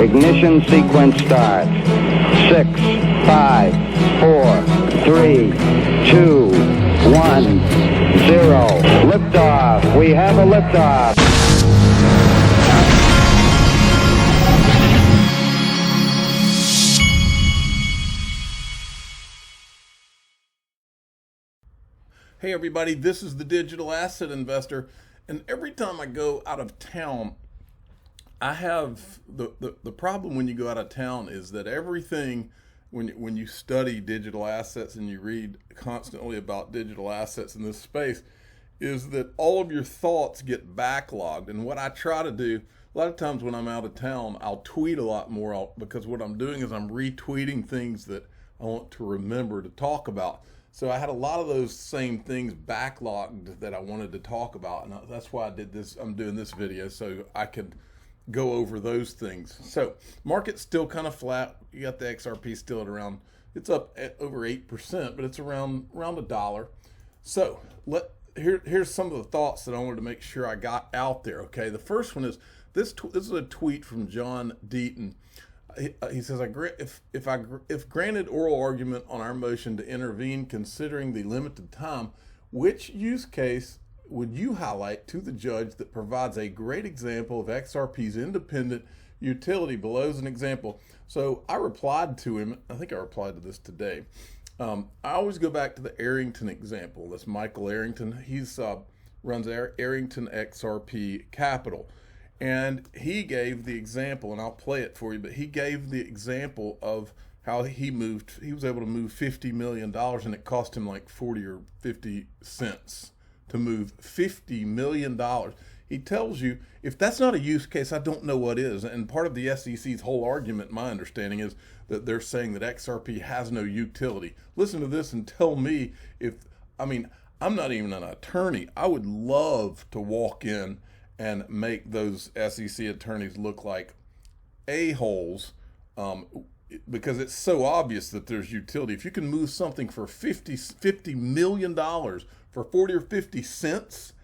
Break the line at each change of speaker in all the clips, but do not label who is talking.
Ignition sequence starts. 6, 5, 4, 3, 2, 1, 0. Liftoff. We have a liftoff.
Hey everybody, this is the Digital Asset Investor, and every time I go out of town, I have the problem when you go out of town is that everything, when you study digital assets and you read constantly about digital assets in this space, is that all of your thoughts get backlogged. And what I try to do, a lot of times when I'm out of town, I'll tweet a lot more because what I'm doing is I'm retweeting things that I want to remember to talk about. So I had a lot of those same things backlogged that I wanted to talk about, and that's why I did this. I'm doing this video so I could go over those things. So market's still kind of flat. You got the XRP still at around, it's up at over 8%, but it's around $1. So here's some of the thoughts that I wanted to make sure I got out there. Okay, the first one is this is a tweet from John Deaton. He says, if granted oral argument on our motion to intervene, considering the limited time, which use case would you highlight to the judge that provides a great example of XRP's independent utility? Below is an example. So I replied to him. I think I replied to this today. I always go back to the Arrington example. That's Michael Arrington. He's runs Arrington Xrp Capital. And he gave the example, and I'll play it for you, but he gave the example of how he was able to move $50 million, and it cost him like 40 or 50 cents to move $50 million. He tells you, if that's not a use case, I don't know what is. And part of the SEC's whole argument, my understanding, is that they're saying that XRP has no utility. Listen to this and tell me I'm not even an attorney. I would love to walk in and make those SEC attorneys look like a-holes because it's so obvious that there's utility. If you can move something for $50 million for 40 or 50 cents,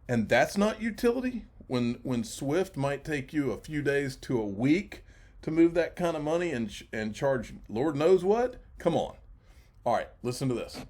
and that's not utility, when Swift might take you a few days to a week to move that kind of money and charge Lord knows what, come on. All right, listen to this.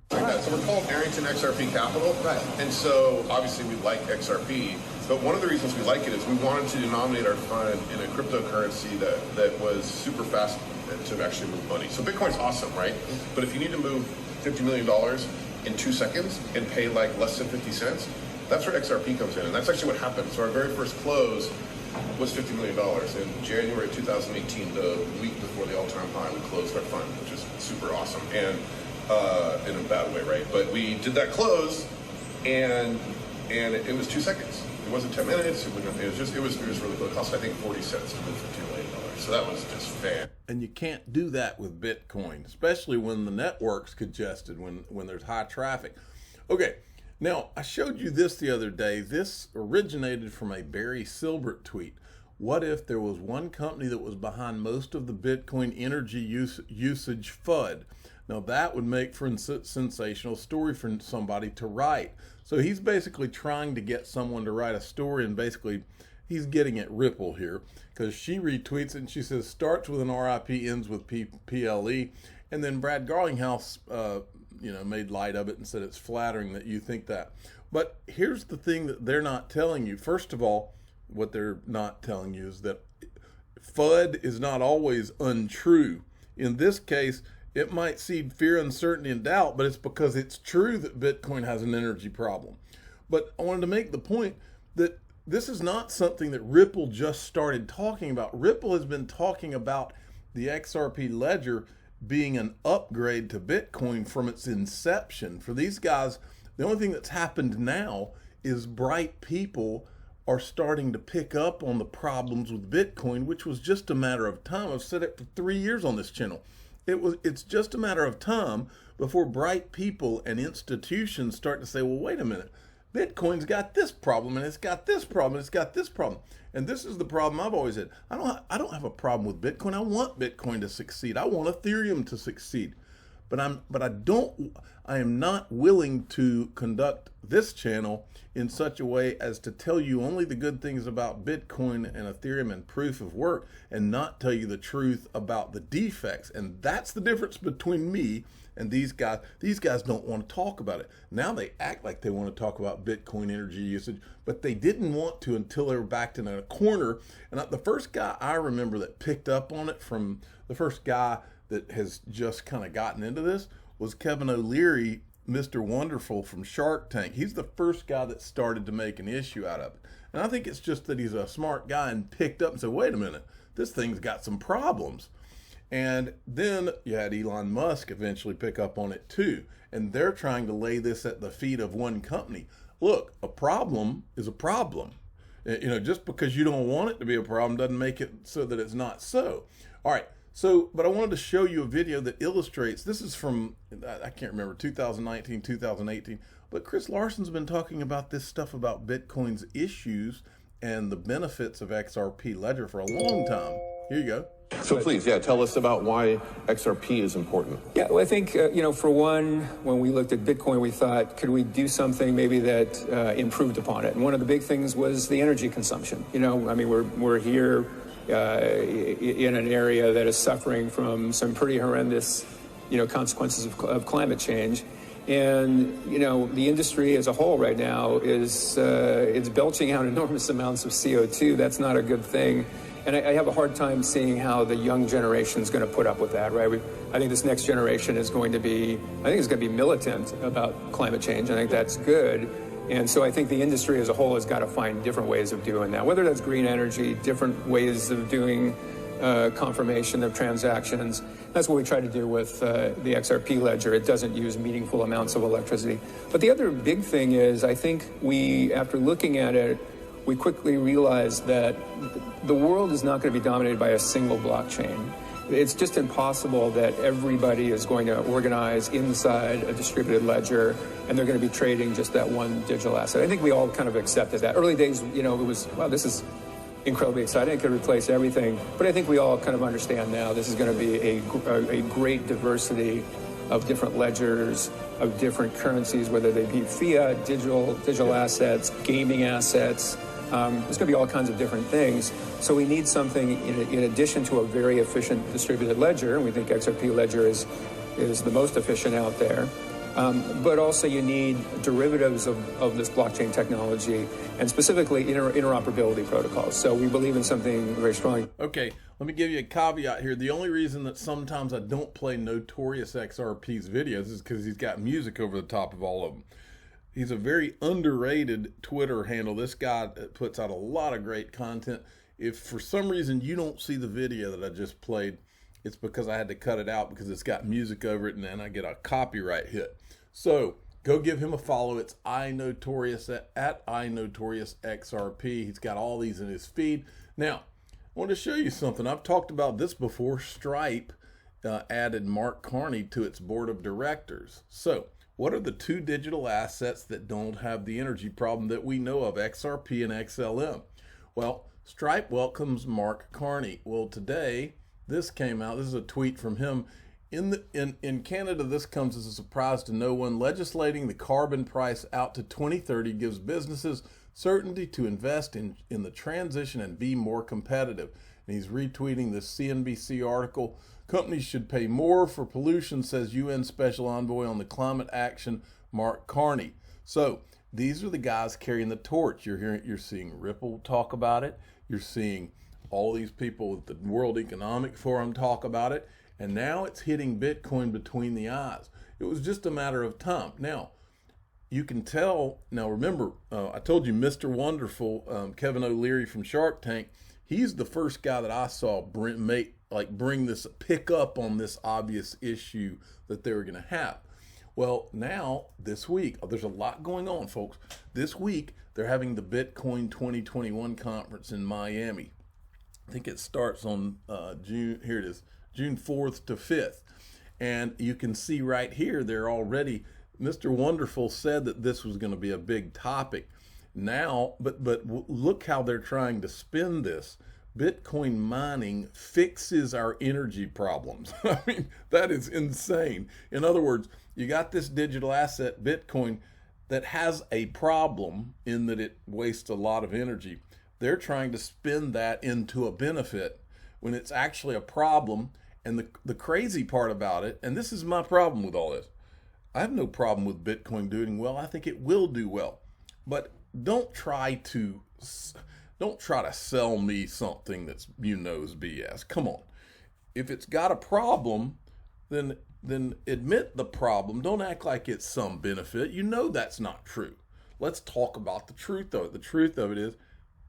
Like that. So we're called Arrington Xrp Capital, right? And so obviously we like XRP, but one of the reasons we like it is we wanted to denominate our fund in a cryptocurrency that was super fast to actually move money. So Bitcoin's awesome, right? But if you need to move $50 million in 2 seconds and pay like less than 50 cents, that's where XRP comes in, and that's actually what happened. So our very first close was $50 million in January 2018, the week before the all-time high. We closed our fund, which is super awesome. And in a bad way, right? But we did that close, and it was 2 seconds. It wasn't 10 minutes. It was really cool. It cost, I think, 40 cents to move $50 million. So that was just fair.
And you can't do that with Bitcoin, especially when the network's congested, when there's high traffic. Okay, now I showed you this the other day. This originated from a Barry Silbert tweet. What if there was one company that was behind most of the Bitcoin energy usage FUD? Now that would make for a sensational story for somebody to write. So he's basically trying to get someone to write a story, and basically he's getting at Ripple here, because she retweets it and she says starts with an RIP, ends with PLE, and then Brad Garlinghouse made light of it and said it's flattering that you think that. But here's the thing that they're not telling you. First of all, what they're not telling you is that FUD is not always untrue. In this case, it might seed fear, uncertainty, and doubt, but it's because it's true that Bitcoin has an energy problem. But I wanted to make the point that this is not something that Ripple just started talking about. Ripple has been talking about the XRP ledger being an upgrade to Bitcoin from its inception. For these guys, the only thing that's happened now is bright people are starting to pick up on the problems with Bitcoin, which was just a matter of time. I've said it for 3 years on this channel. It's just a matter of time before bright people and institutions start to say, well, wait a minute, Bitcoin's got this problem, and it's got this problem, and it's got this problem. And this is the problem I've always had. I don't have a problem with Bitcoin. I want Bitcoin to succeed. I want Ethereum to succeed. but I am not willing to conduct this channel in such a way as to tell you only the good things about Bitcoin and Ethereum and proof of work, and not tell you the truth about the defects. And that's the difference between me and these guys. These guys don't want to talk about it. Now they act like they want to talk about Bitcoin energy usage, but they didn't want to until they were backed in a corner. And the first guy I remember that picked up on it, from the first guy that has just kind of gotten into this, was Kevin O'Leary, Mr. Wonderful from Shark Tank. He's the first guy that started to make an issue out of it. And I think it's just that he's a smart guy and picked up and said, wait a minute, this thing's got some problems. And then you had Elon Musk eventually pick up on it too. And they're trying to lay this at the feet of one company. Look, a problem is a problem. You know, just because you don't want it to be a problem doesn't make it so that it's not so. All right. So, but I wanted to show you a video that illustrates, this is from, I can't remember, 2019, 2018, but Chris Larson's been talking about this stuff about Bitcoin's issues and the benefits of XRP Ledger for a long time. Here you go.
So please, tell us about why XRP is important.
Yeah, well, I think, for one, when we looked at Bitcoin, we thought, could we do something maybe that improved upon it? And one of the big things was the energy consumption. You know, I mean, we're here in an area that is suffering from some pretty horrendous, consequences of climate change. And, the industry as a whole right now is it's belching out enormous amounts of CO2. That's not a good thing. And I have a hard time seeing how the young generation is going to put up with that, right? I think this next generation is going to be, militant about climate change. I think that's good. And so I think the industry as a whole has got to find different ways of doing that, whether that's green energy, different ways of doing confirmation of transactions. That's what we try to do with the XRP ledger. It doesn't use meaningful amounts of electricity. But the other big thing is, I think after looking at it, we quickly realized that the world is not going to be dominated by a single blockchain. It's just impossible that everybody is going to organize inside a distributed ledger and they're going to be trading just that one digital asset. I think we all kind of accepted that. Early days, it was, wow, this is incredibly exciting. It could replace everything. But I think we all kind of understand now this is going to be a great diversity of different ledgers, of different currencies, whether they be fiat, digital assets, gaming assets. There's going to be all kinds of different things. So we need something in addition to a very efficient distributed ledger, and we think XRP Ledger is the most efficient out there. But also you need derivatives of this blockchain technology, and specifically interoperability protocols. So we believe in something very strong.
Okay, let me give you a caveat here. The only reason that sometimes I don't play Notorious XRP's videos is because he's got music over the top of all of them. He's a very underrated Twitter handle. This guy puts out a lot of great content. If for some reason you don't see the video that I just played, it's because I had to cut it out because it's got music over it and then I get a copyright hit. So go give him a follow. It's iNotorious at iNotoriousXRP. He's got all these in his feed. Now, I want to show you something. I've talked about this before. Stripe added Mark Carney to its board of directors. So what are the two digital assets that don't have the energy problem that we know of, XRP and XLM? Well, Stripe welcomes Mark Carney. Well, today, this came out. This is a tweet from him. In Canada, this comes as a surprise to no one. Legislating the carbon price out to 2030 gives businesses certainty to invest in the transition and be more competitive. And he's retweeting this CNBC article. Companies should pay more for pollution, says UN Special Envoy on the Climate Action, Mark Carney. So these are the guys carrying the torch. You're seeing Ripple talk about it. You're seeing all these people at the World Economic Forum talk about it. And now it's hitting Bitcoin between the eyes. It was just a matter of time. Now, you can tell. Now, remember, I told you Mr. Wonderful, Kevin O'Leary from Shark Tank, he's the first guy that I saw pick up on this obvious issue that they were going to have. Well, now, this week, there's a lot going on, folks. This week, they're having the Bitcoin 2021 conference in Miami. I think it starts on June 4th to 5th. And you can see right here, they're already, Mr. Wonderful said that this was going to be a big topic. Now, but look how they're trying to spin this. Bitcoin mining fixes our energy problems. I mean, that is insane. In other words, you got this digital asset, Bitcoin, that has a problem in that it wastes a lot of energy. They're trying to spin that into a benefit when it's actually a problem. And the crazy part about it, and this is my problem with all this, I have no problem with Bitcoin doing well. I think it will do well. But don't try to sell me something that's is BS. Come on. If it's got a problem, then admit the problem. Don't act like it's some benefit. You know that's not true. Let's talk about the truth of it. The truth of it is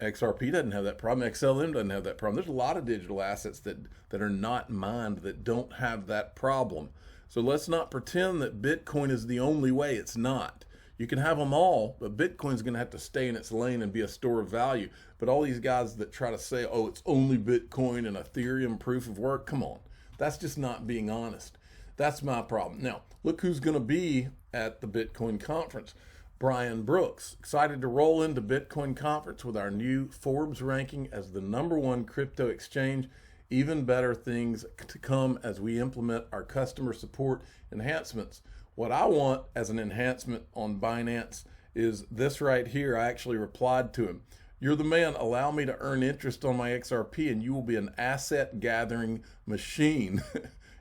XRP doesn't have that problem. XLM doesn't have that problem. There's a lot of digital assets that are not mined that don't have that problem. So let's not pretend that Bitcoin is the only way. It's not. You can have them all, but Bitcoin's going to have to stay in its lane and be a store of value. But all these guys that try to say, oh, it's only Bitcoin and Ethereum proof of work, come on. That's just not being honest. That's my problem. Now, look who's going to be at the Bitcoin conference. Brian Brooks, excited to roll into Bitcoin conference with our new Forbes ranking as the #1 crypto exchange. Even better things to come as we implement our customer support enhancements. What I want as an enhancement on Binance is this right here. I actually replied to him. You're the man. Allow me to earn interest on my XRP and you will be an asset gathering machine.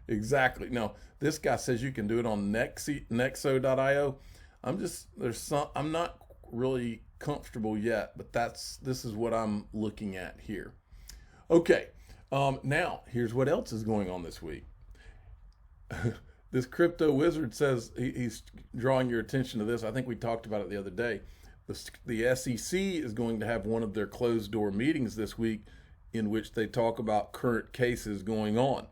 Exactly. Now, this guy says you can do it on Nexo.io. I'm not really comfortable yet, but this is what I'm looking at here. Okay. Now, here's what else is going on this week. This crypto wizard says he's drawing your attention to this. I think we talked about it the other day. The SEC is going to have one of their closed door meetings this week in which they talk about current cases going on.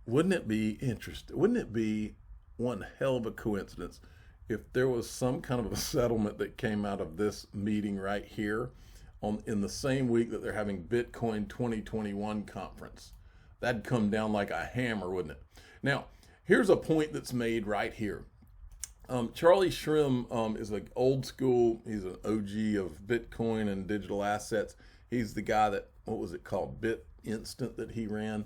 Wouldn't it be interesting? Wouldn't it be one hell of a coincidence if there was some kind of a settlement that came out of this meeting right here in the same week that they're having Bitcoin 2021 conference? That'd come down like a hammer, wouldn't it? Now, here's a point that's made right here. Charlie Shrem is like old school. He's an OG of Bitcoin and digital assets. He's the guy that, what was it called? Bit Instant that he ran.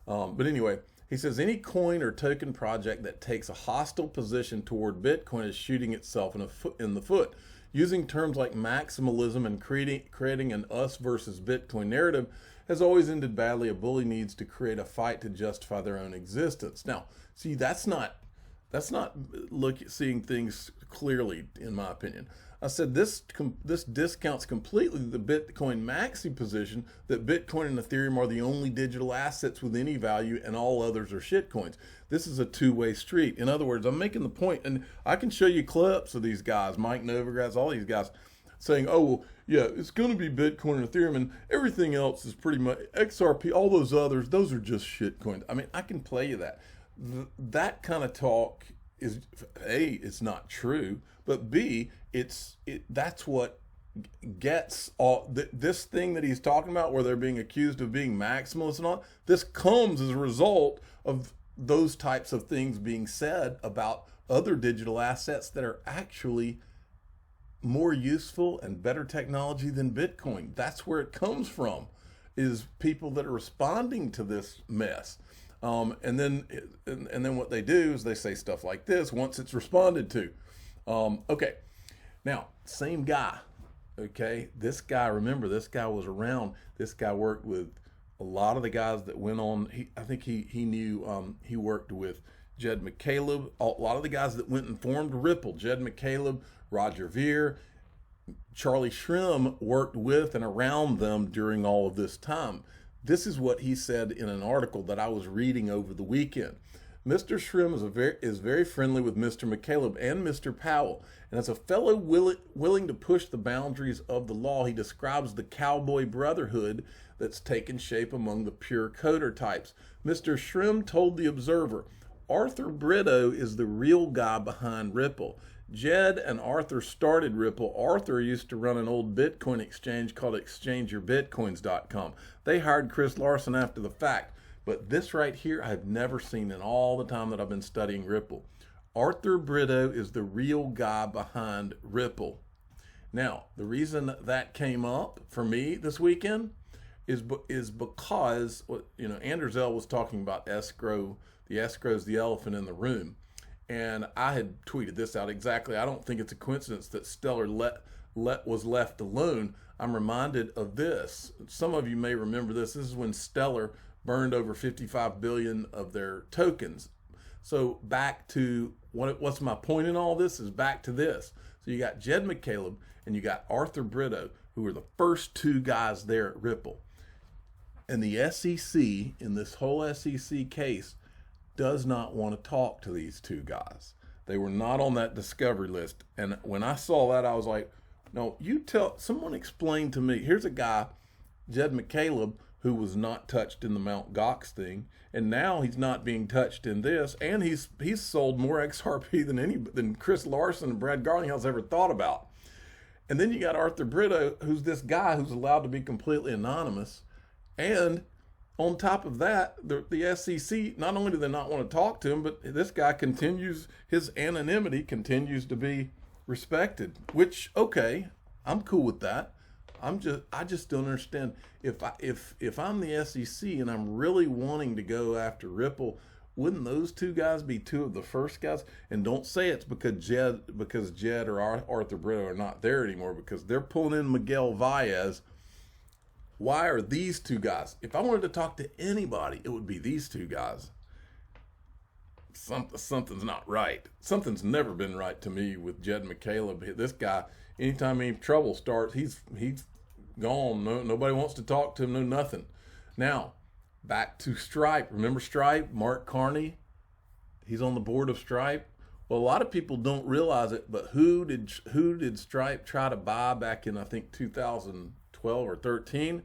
But anyway, he says any coin or token project that takes a hostile position toward Bitcoin is shooting itself in the foot. Using terms like maximalism and creating an us versus Bitcoin narrative has always ended badly. A bully needs to create a fight to justify their own existence. Now, see, that's not seeing things clearly, in my opinion. I said this discounts completely the Bitcoin maxi position that Bitcoin and Ethereum are the only digital assets with any value and all others are shitcoins. This is a two-way street. In other words, I'm making the point, and I can show you clips of these guys, Mike Novogratz, all these guys, saying, oh, well, yeah, it's going to be Bitcoin and Ethereum, and everything else is pretty much XRP, all those others, those are just shitcoins. I mean, I can play you that. That kind of talk is, A, it's not true, but B, that's what gets all this thing that he's talking about where they're being accused of being maximalist and all. This comes as a result of those types of things being said about other digital assets that are actually more useful and better technology than Bitcoin. That's where it comes from, is people that are responding to this mess. And then what they do is they say stuff like this once it's responded to. Okay, now, same guy, okay? This guy, remember, this guy was around. This guy worked with a lot of the guys that went on. I think he knew, he worked with Jed McCaleb, a lot of the guys that went and formed Ripple. Jed McCaleb, Roger Ver, Charlie Shrem worked with and around them during all of this time. This is what he said in an article that I was reading over the weekend. Mr. Shrem is very friendly with Mr. McCaleb and Mr. Powell, and as a fellow willing to push the boundaries of the law, he describes the cowboy brotherhood that's taken shape among the pure coder types. Mr. Shrem told The Observer, Arthur Brito is the real guy behind Ripple. Jed and Arthur started Ripple. Arthur used to run an old Bitcoin exchange called ExchangeYourBitcoins.com. They hired Chris Larson after the fact. But this right here, I've never seen in all the time that I've been studying Ripple. Arthur Brito is the real guy behind Ripple. Now, the reason that came up for me this weekend is because, you know, Anders L was talking about escrow. The escrow is the elephant in the room. And I had tweeted this out exactly. I don't think it's a coincidence that Stellar was left alone. I'm reminded of this. Some of you may remember this. This is when Stellar burned over 55 billion of their tokens. So back to what's my point in all this is back to this. So you got Jed McCaleb and you got Arthur Brito, who were the first two guys there at Ripple. And the SEC, in this whole SEC case, does not want to talk to these two guys. They were not on that discovery list. And when I saw that, I was like, no, someone explain to me. Here's a guy, Jed McCaleb, who was not touched in the Mt. Gox thing, and now he's not being touched in this, and he's sold more XRP than Chris Larson and Brad Garlinghouse ever thought about. And then you got Arthur Brito, who's this guy who's allowed to be completely anonymous, and on top of that, the SEC, not only do they not want to talk to him, but this guy his anonymity continues to be respected, which, okay, I'm cool with that. I just don't understand. If I'm the SEC and I'm really wanting to go after Ripple, wouldn't those two guys be two of the first guys? And don't say it's because Jed or Arthur Brito are not there anymore, because they're pulling in Miguel Valles. Why are these two guys? If I wanted to talk to anybody, it would be these two guys. Something's not right. Something's never been right to me with Jed McCaleb. This guy, anytime any trouble starts, he's gone. Nobody wants to talk to him. No nothing. Now, back to Stripe. Remember Stripe? Mark Carney. He's on the board of Stripe. Well, a lot of people don't realize it, but who did Stripe try to buy back in, I think, 2012 or 13?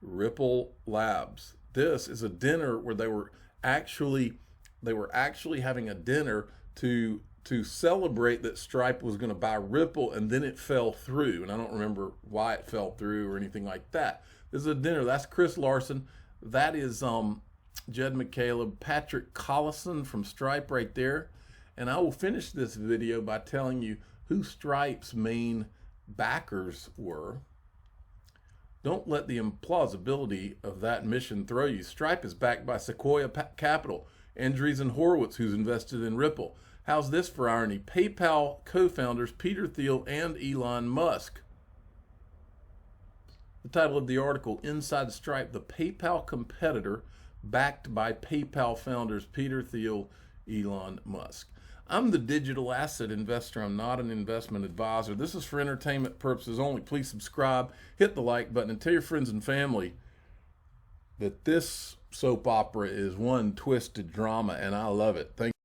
Ripple Labs. This is a dinner where they were actually having a dinner to celebrate that Stripe was going to buy Ripple, and then it fell through. And I don't remember why it fell through or anything like that. This is a dinner. That's Chris Larson. That is Jed McCaleb, Patrick Collison from Stripe right there. And I will finish this video by telling you who Stripe's main backers were. Don't let the implausibility of that mission throw you. Stripe is backed by Sequoia Capital, Andreessen Horowitz, who's invested in Ripple. How's this for irony? PayPal co-founders Peter Thiel and Elon Musk. The title of the article, Inside Stripe, the PayPal competitor backed by PayPal founders Peter Thiel, Elon Musk. I'm the digital asset investor. I'm not an investment advisor. This is for entertainment purposes only. Please subscribe, hit the like button, and tell your friends and family that this soap opera is one twisted drama, and I love it. Thank you.